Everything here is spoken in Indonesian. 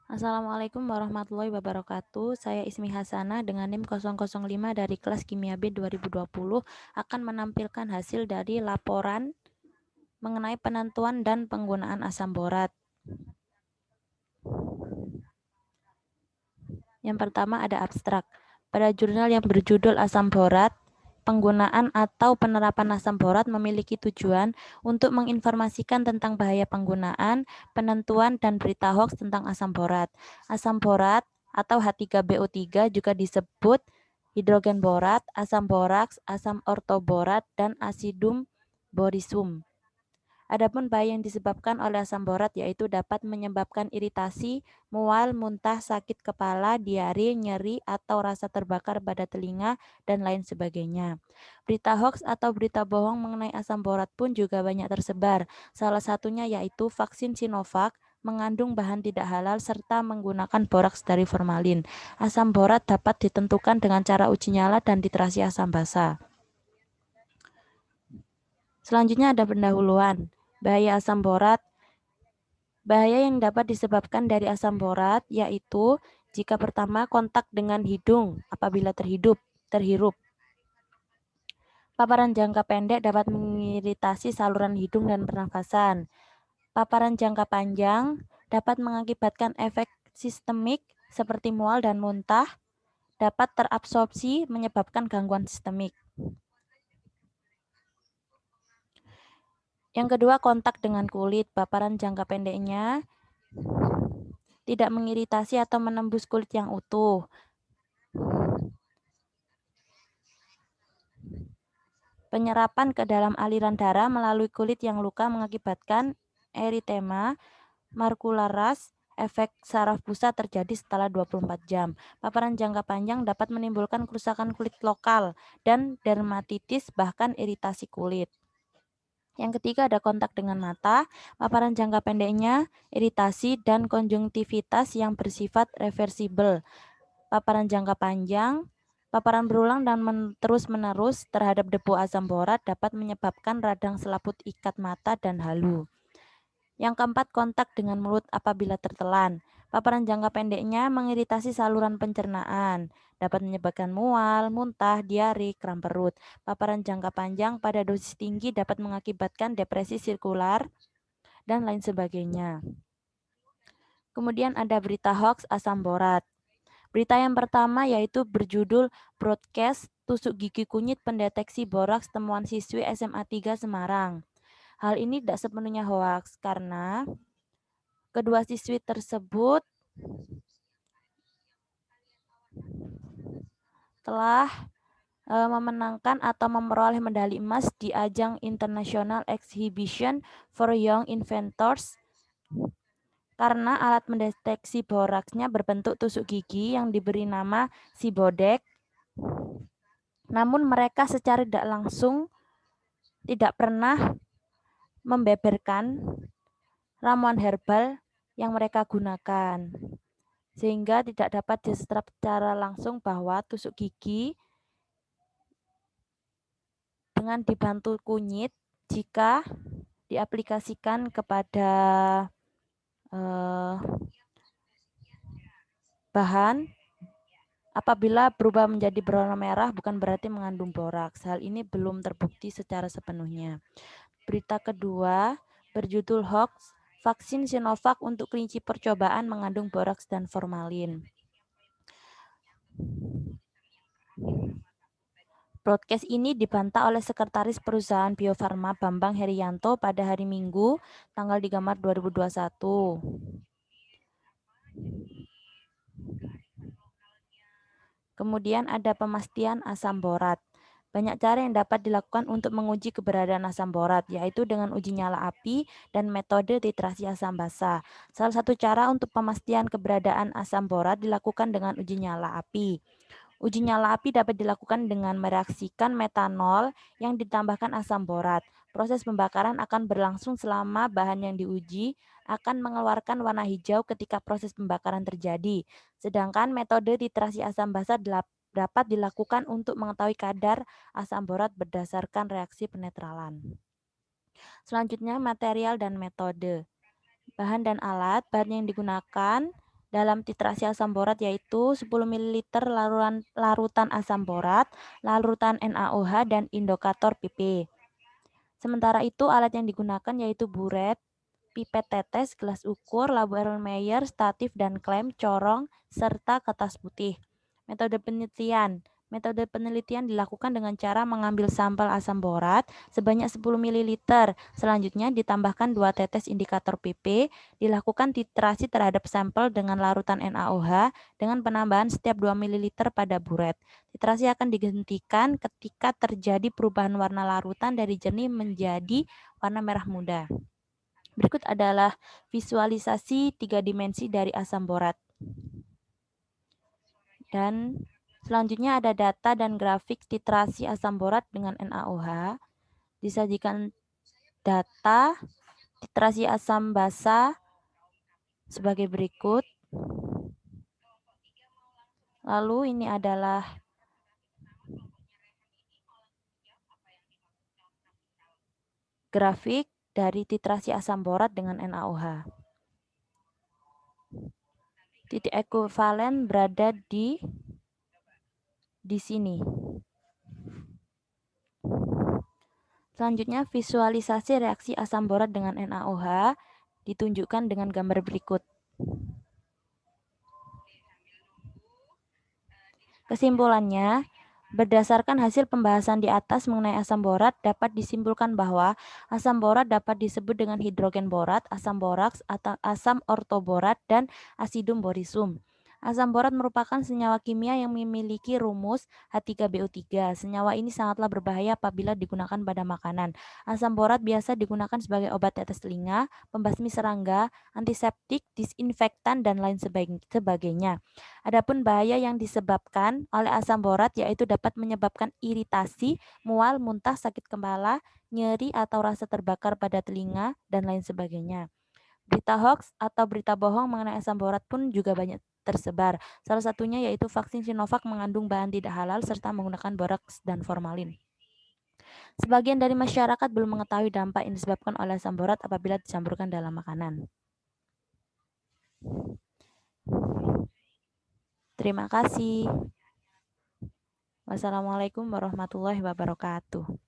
Assalamualaikum warahmatullahi wabarakatuh. Saya Ismi Hasanah dengan NIM 005 dari kelas Kimia B 2020 akan menampilkan hasil dari laporan mengenai penentuan dan penggunaan asam borat. Yang pertama ada abstrak. Pada jurnal yang berjudul Asam Borat, penggunaan atau penerapan asam borat memiliki tujuan untuk menginformasikan tentang bahaya penggunaan, penentuan, dan berita hoaks tentang asam borat. Asam borat atau H3BO3 juga disebut hidrogen borat, asam boraks, asam ortoborat, dan asidum borisum. Adapun bahaya yang disebabkan oleh asam borat yaitu dapat menyebabkan iritasi, mual, muntah, sakit kepala, diare, nyeri, atau rasa terbakar pada telinga, dan lain sebagainya. Berita hoaks atau berita bohong mengenai asam borat pun juga banyak tersebar. Salah satunya yaitu vaksin Sinovac mengandung bahan tidak halal serta menggunakan boraks dari formalin. Asam borat dapat ditentukan dengan cara uji nyala dan titrasi asam basa. Selanjutnya ada pendahuluan. Bahaya asam borat. Bahaya yang dapat disebabkan dari asam borat yaitu jika pertama kontak dengan hidung apabila terhirup. Paparan jangka pendek dapat mengiritasi saluran hidung dan pernafasan. Paparan jangka panjang dapat mengakibatkan efek sistemik seperti mual dan muntah, dapat terabsorpsi menyebabkan gangguan sistemik. Yang kedua, kontak dengan kulit. Paparan jangka pendeknya tidak mengiritasi atau menembus kulit yang utuh. Penyerapan ke dalam aliran darah melalui kulit yang luka mengakibatkan eritema makularis. Efek saraf busa terjadi setelah 24 jam. Paparan jangka panjang dapat menimbulkan kerusakan kulit lokal dan dermatitis bahkan iritasi kulit. Yang ketiga ada kontak dengan mata. Paparan jangka pendeknya iritasi dan konjungtivitas yang bersifat reversibel. Paparan jangka panjang, paparan berulang dan terus-menerus terhadap debu asam borat dapat menyebabkan radang selaput ikat mata dan halu. Yang keempat, kontak dengan mulut apabila tertelan. Paparan jangka pendeknya mengiritasi saluran pencernaan, dapat menyebabkan mual, muntah, diare, kram perut. Paparan jangka panjang pada dosis tinggi dapat mengakibatkan depresi sirkular dan lain sebagainya. Kemudian ada berita hoaks asam borat. Berita yang pertama yaitu berjudul Broadcast Tusuk Gigi Kunyit Pendeteksi Boraks Temuan Siswi SMA 3 Semarang. Hal ini tidak sepenuhnya hoaks karena kedua siswi tersebut telah memenangkan atau memperoleh medali emas di ajang International Exhibition for Young Inventors karena alat mendeteksi boraksnya berbentuk tusuk gigi yang diberi nama Sibodek. Namun mereka secara tidak langsung tidak pernah membeberkan ramuan herbal yang mereka gunakan, sehingga tidak dapat diserap secara langsung bahwa tusuk gigi dengan dibantu kunyit jika diaplikasikan kepada bahan apabila berubah menjadi berwarna merah bukan berarti mengandung boraks. Hal ini belum terbukti secara sepenuhnya. Berita kedua berjudul hoax, vaksin Sinovac untuk kelinci percobaan mengandung boraks dan formalin. Broadcast ini dibantah oleh Sekretaris Perusahaan Bio Farma Bambang Herianto pada hari Minggu, tanggal 3 Maret 2021. Kemudian ada pemastian asam borat. Banyak cara yang dapat dilakukan untuk menguji keberadaan asam borat, yaitu dengan uji nyala api dan metode titrasi asam basa. Salah satu cara untuk pemastian keberadaan asam borat dilakukan dengan uji nyala api. Uji nyala api dapat dilakukan dengan mereaksikan metanol yang ditambahkan asam borat. Proses pembakaran akan berlangsung selama bahan yang diuji akan mengeluarkan warna hijau ketika proses pembakaran terjadi. Sedangkan metode titrasi asam basa dapat dilakukan untuk mengetahui kadar asam borat berdasarkan reaksi penetralan. Selanjutnya material dan metode. Bahan dan alat, bahan yang digunakan dalam titrasi asam borat yaitu 10 ml larutan asam borat, larutan NaOH, dan indikator PP. Sementara itu alat yang digunakan yaitu buret, pipet tetes, gelas ukur, labu Erlenmeyer, statif dan klem, corong, serta kertas putih. Metode penelitian. Metode penelitian dilakukan dengan cara mengambil sampel asam borat sebanyak 10 ml. Selanjutnya ditambahkan 2 tetes indikator PP, dilakukan titrasi terhadap sampel dengan larutan NaOH dengan penambahan setiap 2 ml pada buret. Titrasi akan dihentikan ketika terjadi perubahan warna larutan dari jernih menjadi warna merah muda. Berikut adalah visualisasi 3 dimensi dari asam borat. Dan selanjutnya ada data dan grafik titrasi asam borat dengan NaOH. Disajikan data titrasi asam basa sebagai berikut. Lalu ini adalah grafik dari titrasi asam borat dengan NaOH. Titik ekuivalen berada di sini. Selanjutnya visualisasi reaksi asam borat dengan NaOH ditunjukkan dengan gambar berikut. Kesimpulannya, berdasarkan hasil pembahasan di atas mengenai asam borat, dapat disimpulkan bahwa asam borat dapat disebut dengan hidrogen borat, asam boraks, atau asam ortoborat, dan asidum borisum. Asam borat merupakan senyawa kimia yang memiliki rumus H3BO3. Senyawa ini sangatlah berbahaya apabila digunakan pada makanan. Asam borat biasa digunakan sebagai obat tetes telinga, pembasmi serangga, antiseptik, disinfektan, dan lain sebagainya. Adapun bahaya yang disebabkan oleh asam borat yaitu dapat menyebabkan iritasi, mual, muntah, sakit kepala, nyeri atau rasa terbakar pada telinga, dan lain sebagainya. Berita hoax atau berita bohong mengenai asam borat pun juga banyak tersebar. Salah satunya yaitu vaksin Sinovac mengandung bahan tidak halal serta menggunakan boraks dan formalin. Sebagian dari masyarakat belum mengetahui dampak yang disebabkan oleh asam borat apabila dicampurkan dalam makanan. Terima kasih. Wassalamualaikum warahmatullahi wabarakatuh.